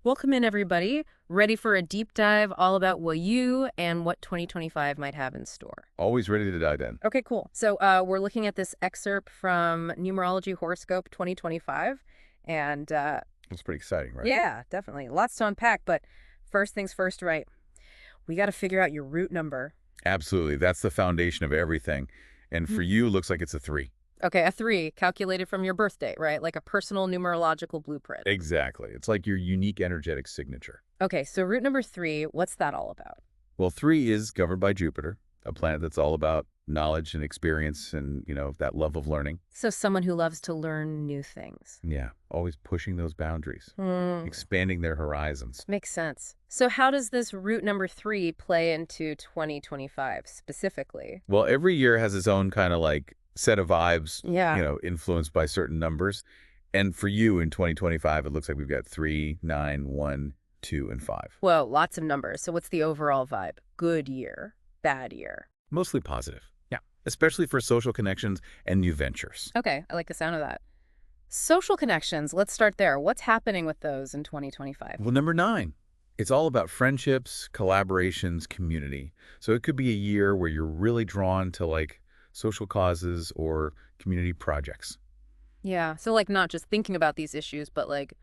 Welcome in, everybody. Ready for a deep dive all about what you and what 2025 might have in store. Always ready to dive in. Okay, cool. So we're looking at this excerpt from Numerology Horoscope 2025. And It's pretty exciting, right? yeah, definitely. Lots to unpack. But first things first, right? We got to figure out your root number. Absolutely. That's the foundation of everything. And Mhm. for you, it looks like it's a 3. Okay, a 3 calculated from your birth date, right? Like a personal numerological blueprint. Exactly. It's like your unique energetic signature. Okay, so root number 3, what's that all about? Well, 3 is governed by Jupiter, a planet that's all about knowledge and experience and, that love of learning. So someone who loves to learn new things. Yeah. Always pushing those boundaries, Hmm. expanding their horizons. Makes sense. So how does this root number 3 play into 2025 specifically? Well, every year has its own kind of like set of vibes, Yeah. influenced by certain numbers. And for you in 2025, it looks like we've got 3, 9, 1, 2, and 5. Whoa, lots of numbers. So what's the overall vibe? Good year, bad year. Mostly positive. Yeah. Especially for social connections and new ventures. Okay, I like the sound of that. Social connections, let's start there. What's happening with those in 2025? Well, number 9, it's all about friendships, collaborations, community. So it could be a year where you're really drawn to like social causes or community projects. Yeah, so like not just thinking about these issues, but like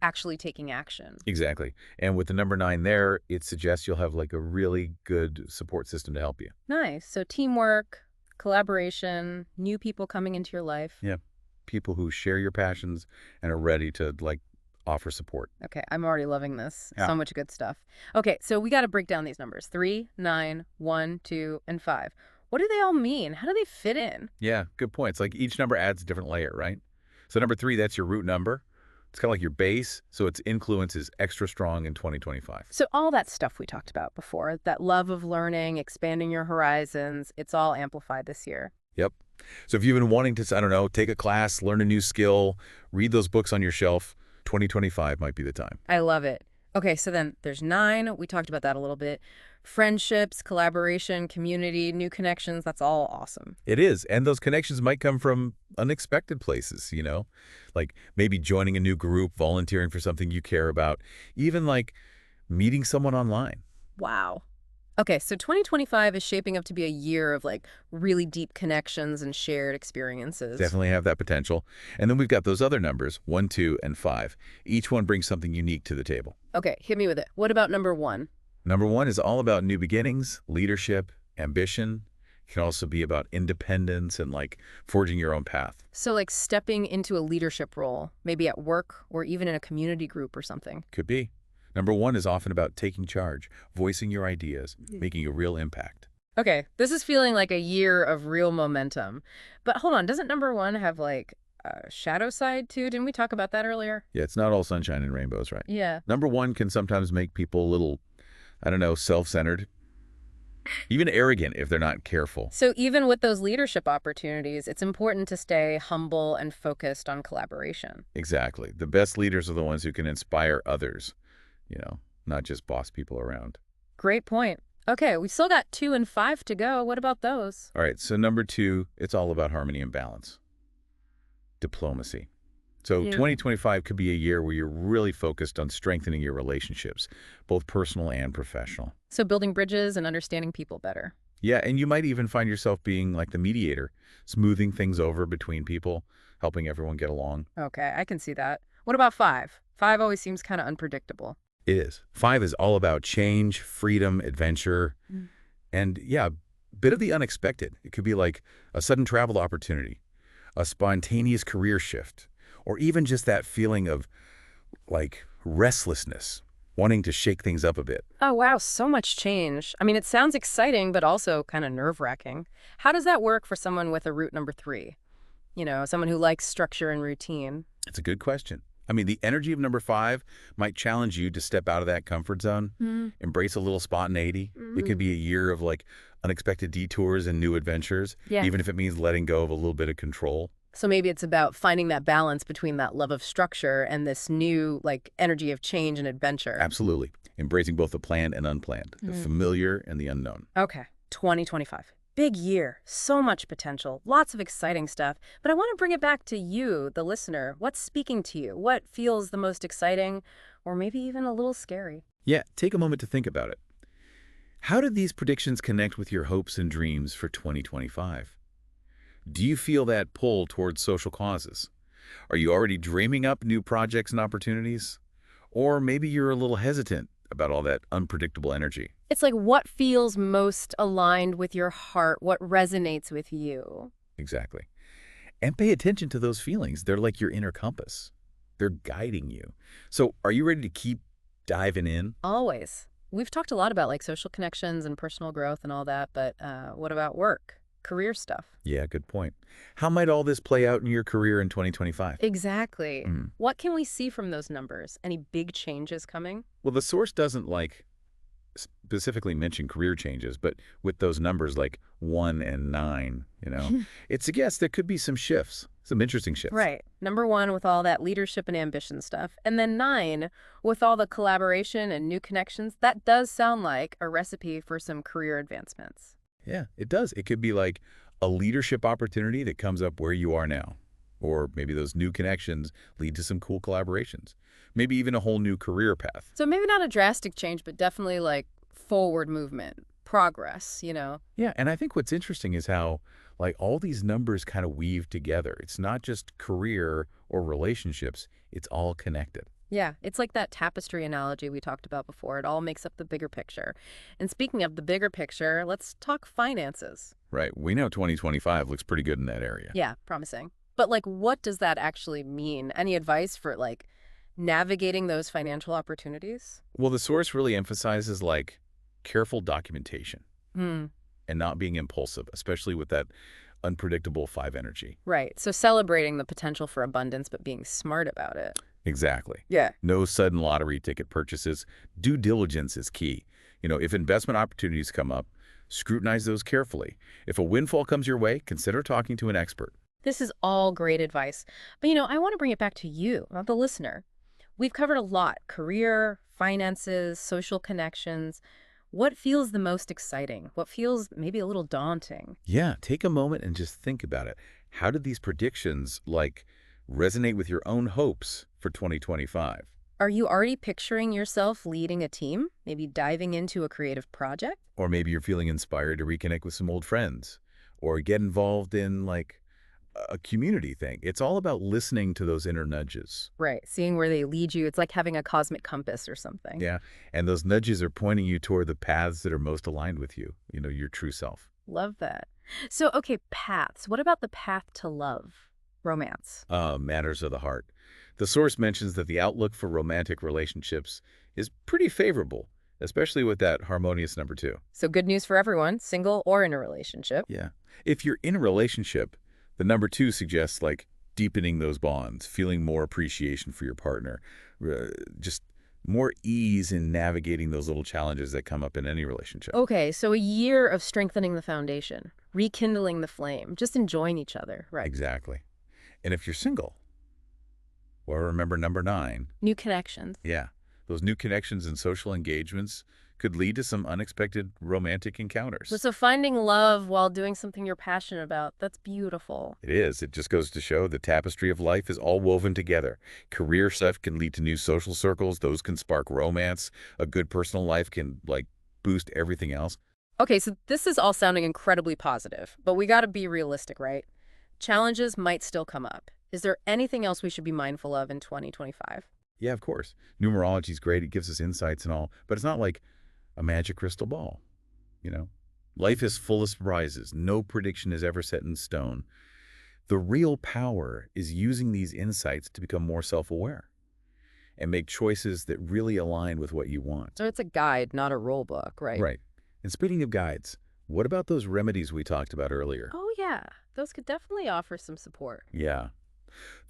actually taking action. Exactly. And with the number 9 there, it suggests you'll have like a really good support system to help you. Nice. So teamwork, collaboration, new people coming into your life. Yeah. People who share your passions and are ready to like offer support. Okay, I'm already loving this. Yeah. So much good stuff. Okay, so we got to break down these numbers. 3, 9, 1, 2, and 5. What do they all mean? How do they fit in? Yeah, good points. Like each number adds a different layer, right? So number 3, that's your root number. It's kind of like your base, so its influence is extra strong in 2025. So all that stuff we talked about before, that love of learning, expanding your horizons, it's all amplified this year. Yep. So if you've been wanting to, I don't know, take a class, learn a new skill, read those books on your shelf, 2025 might be the time. I love it. Okay, so then there's 9. We talked about that a little bit. Friendships, collaboration, community, new connections, that's all awesome. It is. And those connections might come from unexpected places, like maybe joining a new group, volunteering for something you care about, even like meeting someone online. Wow. Okay, so 2025 is shaping up to be a year of like really deep connections and shared experiences. Definitely have that potential. And then we've got those other numbers, 1, 2, and 5. Each one brings something unique to the table. Okay, hit me with it. What about number 1? Number 1 is all about new beginnings, leadership, ambition. It can also be about independence and like forging your own path. So like stepping into a leadership role, maybe at work or even in a community group or something. Could be. Number 1 is often about taking charge, voicing your ideas, making a real impact. Okay, this is feeling like a year of real momentum. But hold on, doesn't number 1 have like a shadow side too? Didn't we talk about that earlier? Yeah, it's not all sunshine and rainbows, right? Yeah. Number 1 can sometimes make people a little, I don't know, self-centered, even arrogant if they're not careful. So even with those leadership opportunities, it's important to stay humble and focused on collaboration. Exactly. The best leaders are the ones who can inspire others, not just boss people around. Great point. Okay, we still got 2 and 5 to go. What about those? All right, so number 2, it's all about harmony and balance. Diplomacy. So Yeah. 2025 could be a year where you're really focused on strengthening your relationships, both personal and professional. So building bridges and understanding people better. Yeah, and you might even find yourself being like the mediator, smoothing things over between people, helping everyone get along. Okay, I can see that. What about 5? 5 always seems kind of unpredictable. It is. 5 is all about change, freedom, adventure, and yeah, a bit of the unexpected. It could be like a sudden travel opportunity, a spontaneous career shift, or even just that feeling of like restlessness, wanting to shake things up a bit. Oh, wow, so much change. I mean, it sounds exciting, but also kind of nerve-wracking. How does that work for someone with a root number 3? Someone who likes structure and routine. It's a good question. I mean, the energy of number 5 might challenge you to step out of that comfort zone, embrace a little spontaneity. It could be a year of like unexpected detours and new adventures, Yeah. even if it means letting go of a little bit of control. So maybe it's about finding that balance between that love of structure and this new, like, energy of change and adventure. Absolutely. Embracing both the planned and unplanned, the familiar and the unknown. Okay, 2025. Big year, so much potential, lots of exciting stuff. But I want to bring it back to you, the listener. What's speaking to you? What feels the most exciting or maybe even a little scary? Yeah, take a moment to think about it. How did these predictions connect with your hopes and dreams for 2025? Do you feel that pull towards social causes? Are you already dreaming up new projects and opportunities? Or maybe you're a little hesitant about all that unpredictable energy. It's like what feels most aligned with your heart, what resonates with you. Exactly. And pay attention to those feelings. They're like your inner compass. They're guiding you. So are you ready to keep diving in? Always. We've talked a lot about like social connections and personal growth and all that, but what about work, career stuff? Yeah, good point. How might all this play out in your career in 2025? Exactly. What can we see from those numbers? Any big changes coming? Well, the source doesn't specifically mention career changes, but with those numbers like 1 and 9, it suggests there could be some shifts, some interesting shifts. Right. Number one with all that leadership and ambition stuff. And then nine with all the collaboration and new connections. That does sound like a recipe for some career advancements. Yeah, it does. It could be like a leadership opportunity that comes up where you are now. Or maybe those new connections lead to some cool collaborations. Maybe even a whole new career path. So maybe not a drastic change, but definitely like forward movement, progress. Yeah, and I think what's interesting is how all these numbers kind of weave together. It's not just career or relationships, it's all connected. Yeah, it's like that tapestry analogy we talked about before. It all makes up the bigger picture. And speaking of the bigger picture, let's talk finances. Right. We know 2025 looks pretty good in that area. Yeah, promising. But like, what does that actually mean? Any advice for like navigating those financial opportunities? Well, the source really emphasizes careful documentation Hmm. and not being impulsive, especially with that unpredictable 5 energy. Right. So celebrating the potential for abundance, but being smart about it. Exactly. Yeah. No sudden lottery ticket purchases. Due diligence is key. If investment opportunities come up, scrutinize those carefully. If a windfall comes your way, consider talking to an expert. This is all great advice. But I want to bring it back to you, not the listener. We've covered a lot: career, finances, social connections. What feels the most exciting? What feels maybe a little daunting? Yeah, take a moment and just think about it. How did these predictions resonate with your own hopes for 2025? Are you already picturing yourself leading a team? Maybe diving into a creative project? Or maybe you're feeling inspired to reconnect with some old friends or get involved in a community thing. It's all about listening to those inner nudges. Right. Seeing where they lead you. It's like having a cosmic compass or something. Yeah, and those nudges are pointing you toward the paths that are most aligned with you, your true self. Love that. So, okay, paths. What about the path to love? Romance. Matters of the heart. The source mentions that the outlook for romantic relationships is pretty favorable, especially with that harmonious number 2. So good news for everyone, single or in a relationship. Yeah. If you're in a relationship, the number 2 suggests deepening those bonds, feeling more appreciation for your partner, just more ease in navigating those little challenges that come up in any relationship. Okay, so a year of strengthening the foundation, rekindling the flame, just enjoying each other, right? Exactly. And if you're single, well, remember number 9. New connections. Yeah. Those new connections and social engagements could lead to some unexpected romantic encounters. So finding love while doing something you're passionate about, that's beautiful. It is. It just goes to show the tapestry of life is all woven together. Career stuff can lead to new social circles. Those can spark romance. A good personal life can, boost everything else. Okay, so this is all sounding incredibly positive, but we got to be realistic, right? Challenges might still come up. Is there anything else we should be mindful of in 2025? Yeah, of course. Numerology is great. It gives us insights and all, but it's not like a magic crystal ball. Life is full of surprises. No prediction is ever set in stone. The real power is using these insights to become more self-aware and make choices that really align with what you want. So it's a guide, not a rule book, right? Right. And speaking of guides, what about those remedies we talked about earlier? Oh, yeah. Those could definitely offer some support. Yeah.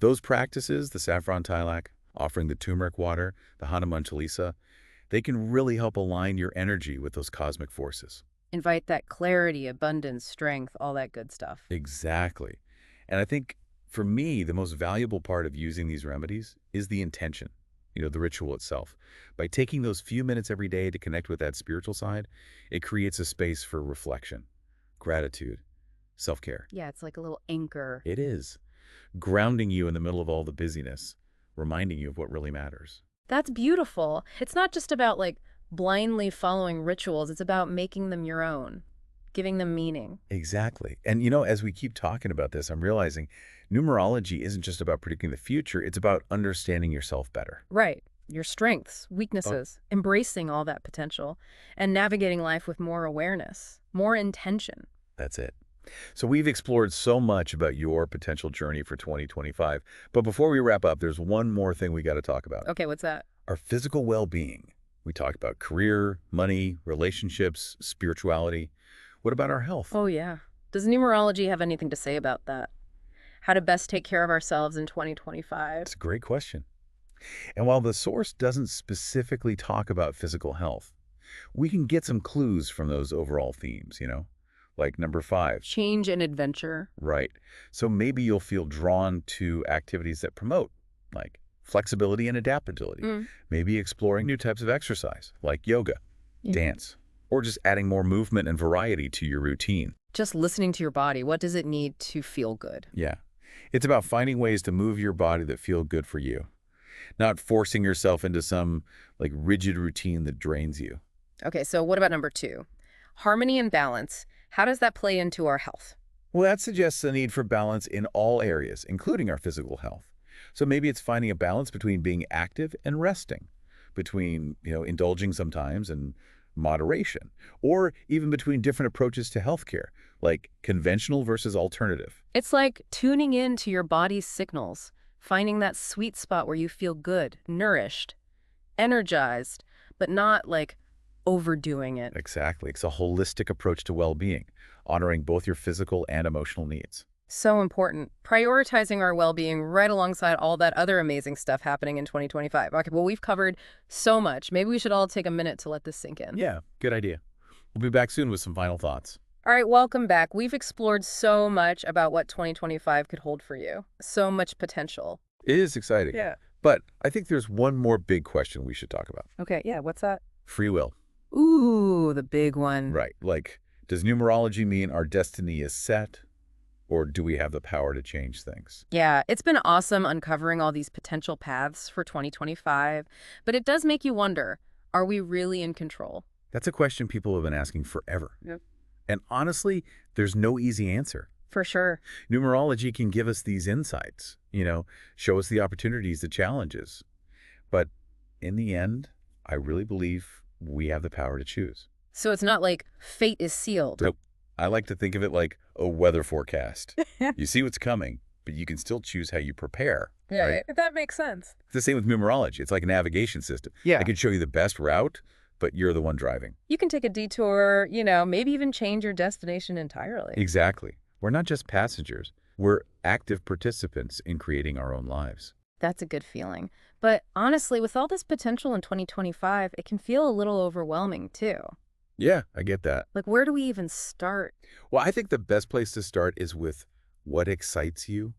Those practices, the saffron tilak, offering the turmeric water, the Hanuman Chalisa, they can really help align your energy with those cosmic forces. Invite that clarity, abundance, strength, all that good stuff. Exactly. And I think, for me, the most valuable part of using these remedies is the intention, the ritual itself. By taking those few minutes every day to connect with that spiritual side, it creates a space for reflection, gratitude, self-care. Yeah, it's like a little anchor. It is. Grounding you in the middle of all the busyness, reminding you of what really matters. That's beautiful. It's not just about like blindly following rituals, it's about making them your own, giving them meaning. Exactly. And as we keep talking about this, I'm realizing numerology isn't just about predicting the future, it's about understanding yourself better. Right. Your strengths, Oh, weaknesses, embracing all that potential, and navigating life with more awareness, more intention. that's it. So we've explored so much about your potential journey for 2025. But before we wrap up, there's one more thing we got to talk about. Okay, what's that? Our physical well-being. We talked about career, money, relationships, spirituality. What about our health? Oh, yeah. Does numerology have anything to say about that? How to best take care of ourselves in 2025? It's a great question. And while the source doesn't specifically talk about physical health, we can get some clues from those overall themes. Like number 5. Change and adventure. Right. So maybe you'll feel drawn to activities that promote, like flexibility and adaptability. Maybe exploring new types of exercise, like yoga, Yeah. dance, or just adding more movement and variety to your routine. Just listening to your body. What does it need to feel good? Yeah. It's about finding ways to move your body that feel good for you, not forcing yourself into some like rigid routine that drains you. Okay, so what about number 2? Harmony and balance. How does that play into our health? Well, that suggests a need for balance in all areas, including our physical health. So maybe it's finding a balance between being active and resting, between, indulging sometimes and moderation, or even between different approaches to healthcare, like conventional versus alternative. It's like tuning in to your body's signals, finding that sweet spot where you feel good, nourished, energized, but not like overdoing it. Exactly. It's a holistic approach to well-being, honoring both your physical and emotional needs. So important. Prioritizing our well-being right alongside all that other amazing stuff happening in 2025. Okay, well, we've covered so much. Maybe we should all take a minute to let this sink in. Yeah, good idea. We'll be back soon with some final thoughts. All right, welcome back. We've explored so much about what 2025 could hold for you. So much potential. It is exciting. Yeah. But I think there's one more big question we should talk about. Okay, yeah, what's that? Free will. Ooh, the big one. Right. Like, does numerology mean our destiny is set, or do we have the power to change things? Yeah, it's been awesome uncovering all these potential paths for 2025, but it does make you wonder, are we really in control? That's a question people have been asking forever. Yep. And honestly, there's no easy answer. For sure. Numerology can give us these insights, show us the opportunities, the challenges. But in the end, I really believe we have the power to choose. So it's not like fate is sealed. Nope. I like to think of it like a weather forecast. You see what's coming, but you can still choose how you prepare. Right? That makes sense. It's the same with numerology. It's like a navigation system. Yeah. I can show you the best route, but you're the one driving. You can take a detour, maybe even change your destination entirely. Exactly. We're not just passengers. We're active participants in creating our own lives. That's a good feeling. But honestly, with all this potential in 2025, it can feel a little overwhelming too. Yeah, I get that. Like, where do we even start? Well, I think the best place to start is with what excites you.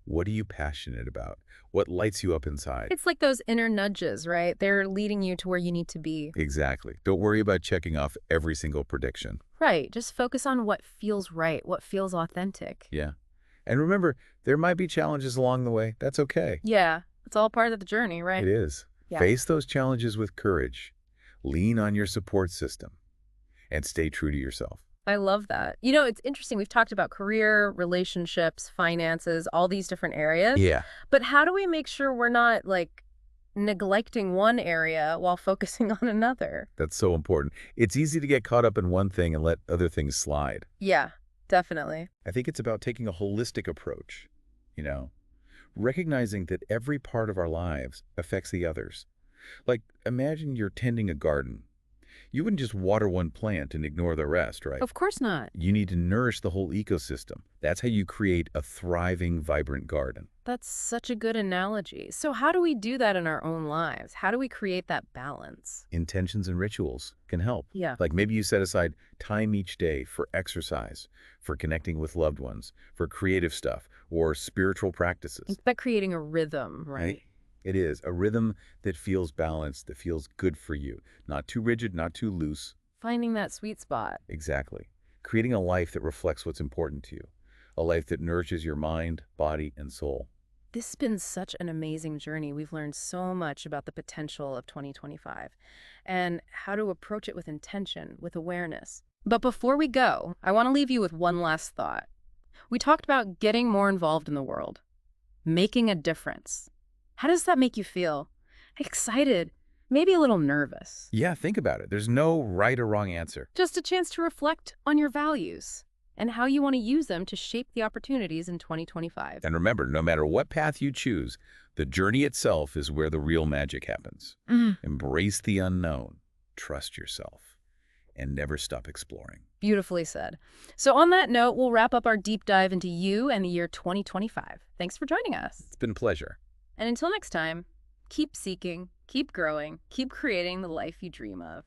What are you passionate about? What lights you up inside? It's like those inner nudges, right? They're leading you to where you need to be. Exactly. Don't worry about checking off every single prediction. Right. Just focus on what feels right, what feels authentic. Yeah. And remember, there might be challenges along the way. That's okay. Yeah. It's all part of the journey, right? It is. Yeah. Face those challenges with courage. Lean on your support system. And stay true to yourself. I love that. It's interesting. We've talked about career, relationships, finances, all these different areas. Yeah. But how do we make sure we're not, like, neglecting one area while focusing on another? That's so important. It's easy to get caught up in one thing and let other things slide. Yeah, definitely. I think it's about taking a holistic approach, recognizing that every part of our lives affects the others. Like, imagine you're tending a garden. You wouldn't just water one plant and ignore the rest, right? Of course not. You need to nourish the whole ecosystem. That's how you create a thriving, vibrant garden. That's such a good analogy. So how do we do that in our own lives? How do we create that balance? Intentions and rituals can help. Yeah. Like maybe you set aside time each day for exercise, for connecting with loved ones, for creative stuff, or spiritual practices. It's about creating a rhythm, right? Right? It is a rhythm that feels balanced, that feels good for you. Not too rigid, not too loose. Finding that sweet spot. Exactly. creating a life that reflects what's important to you, a life that nourishes your mind, body, and soul. This has been such an amazing journey. We've learned so much about the potential of 2025 and how to approach it with intention, with awareness. But before we go, I want to leave you with one last thought. We talked about getting more involved in the world, making a difference. How does that make you feel? Excited, maybe a little nervous. Yeah, think about it. There's no right or wrong answer. Just a chance to reflect on your values and how you want to use them to shape the opportunities in 2025. And remember, no matter what path you choose, the journey itself is where the real magic happens. Embrace the unknown, trust yourself, and never stop exploring. Beautifully said. So on that note, we'll wrap up our deep dive into you and the year 2025. Thanks for joining us. It's been a pleasure. And until next time, keep seeking, keep growing, keep creating the life you dream of.